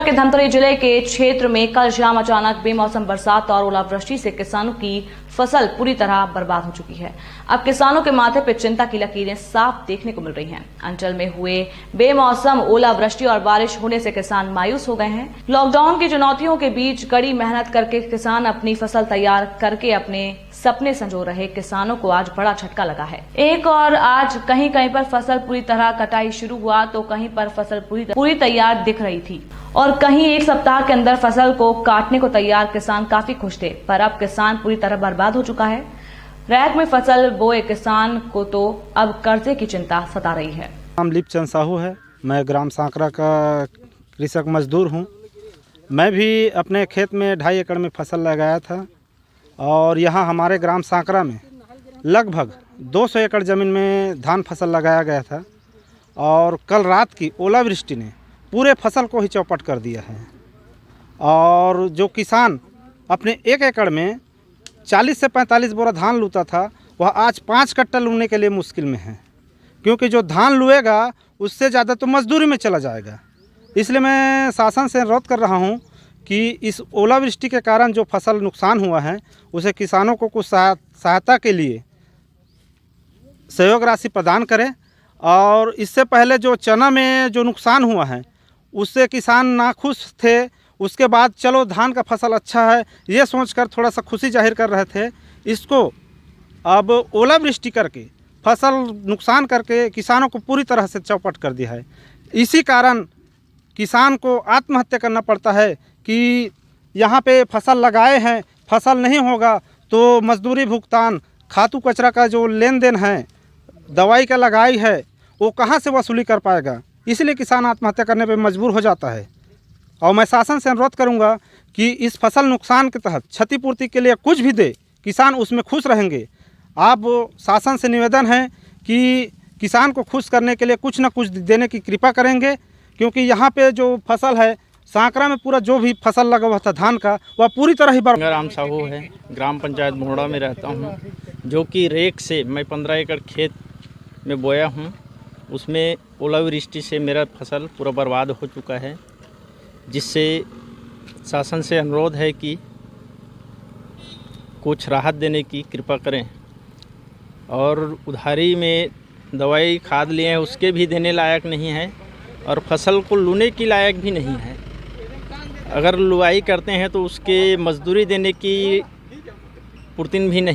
के धमतरी जिले के क्षेत्र में कल शाम अचानक बेमौसम बरसात और ओलावृष्टि से किसानों की फसल पूरी तरह बर्बाद हो चुकी है। अब किसानों के माथे पर चिंता की लकीरें साफ देखने को मिल रही हैं। अंचल में हुए बेमौसम ओलावृष्टि और बारिश होने से किसान मायूस हो गए हैं। लॉकडाउन की चुनौतियों के बीच कड़ी मेहनत करके किसान अपनी फसल तैयार करके अपने सपने संजो रहे किसानों को आज बड़ा झटका लगा है। एक और आज कहीं कहीं पर फसल पूरी तरह कटाई शुरू हुआ तो कहीं पर फसल पूरी तैयार दिख रही थी और कहीं एक सप्ताह के अंदर फसल को काटने को तैयार किसान काफी खुश थे, पर अब किसान पूरी तरह बर्बाद हो चुका है। रैक में फसल बोए किसान को तो अब कर्जे की चिंता सता रही है। नाम लीपचंद साहू है। मैं ग्राम सांकरा का कृषक मजदूर हूँ। मैं भी अपने खेत में 2.5 एकड़ में फसल लगाया था और यहाँ हमारे ग्राम सांकरा में लगभग 200 एकड़ ज़मीन में धान फसल लगाया गया था और कल रात की ओलावृष्टि ने पूरे फसल को ही चौपट कर दिया है। और जो किसान अपने 1 एकड़ में 40 से 45 बोरा धान लूता था, वह आज 5 कट्टा लूने के लिए मुश्किल में है, क्योंकि जो धान लुएगा उससे ज़्यादा तो मजदूरी में चला जाएगा। इसलिए मैं शासन से अनुरोध कर रहा हूँ कि इस ओलावृष्टि के कारण जो फसल नुकसान हुआ है उसे किसानों को कुछ सहायता के लिए सहयोग राशि प्रदान करें। और इससे पहले जो चना में जो नुकसान हुआ है उससे किसान नाखुश थे, उसके बाद चलो धान का फसल अच्छा है ये सोचकर थोड़ा सा खुशी जाहिर कर रहे थे। इसको अब ओलावृष्टि करके फसल नुकसान करके किसानों को पूरी तरह से चौपट कर दिया है। इसी कारण किसान को आत्महत्या करना पड़ता है कि यहाँ पे फसल लगाए हैं, फसल नहीं होगा तो मजदूरी भुगतान, खातू कचरा का जो लेन देन है, दवाई का लगाई है, वो कहाँ से वसूली कर पाएगा। इसलिए किसान आत्महत्या करने पे मजबूर हो जाता है। और मैं शासन से अनुरोध करूँगा कि इस फसल नुकसान के तहत क्षतिपूर्ति के लिए कुछ भी दे, किसान उसमें खुश रहेंगे। आप शासन से निवेदन है कि किसान को खुश करने के लिए कुछ न कुछ देने की कृपा करेंगे, क्योंकि यहाँ पे जो फसल है सांकरा में पूरा जो भी फसल लगा हुआ था धान का वह पूरी तरह ही बर्बाद। राम साहू है, ग्राम पंचायत मोहड़ा में रहता हूँ, जो कि रेक से मैं 15 एकड़ खेत में बोया हूँ। उसमें ओलावृष्टि से मेरा फसल पूरा बर्बाद हो चुका है, जिससे शासन से अनुरोध है कि कुछ राहत देने की कृपा करें। और उधारी में दवाई खाद लिए हैं उसके भी देने लायक नहीं है और फसल को लूने की लायक भी नहीं है। अगर लुआई करते हैं तो उसके मजदूरी देने की पूर्ति भी नहीं।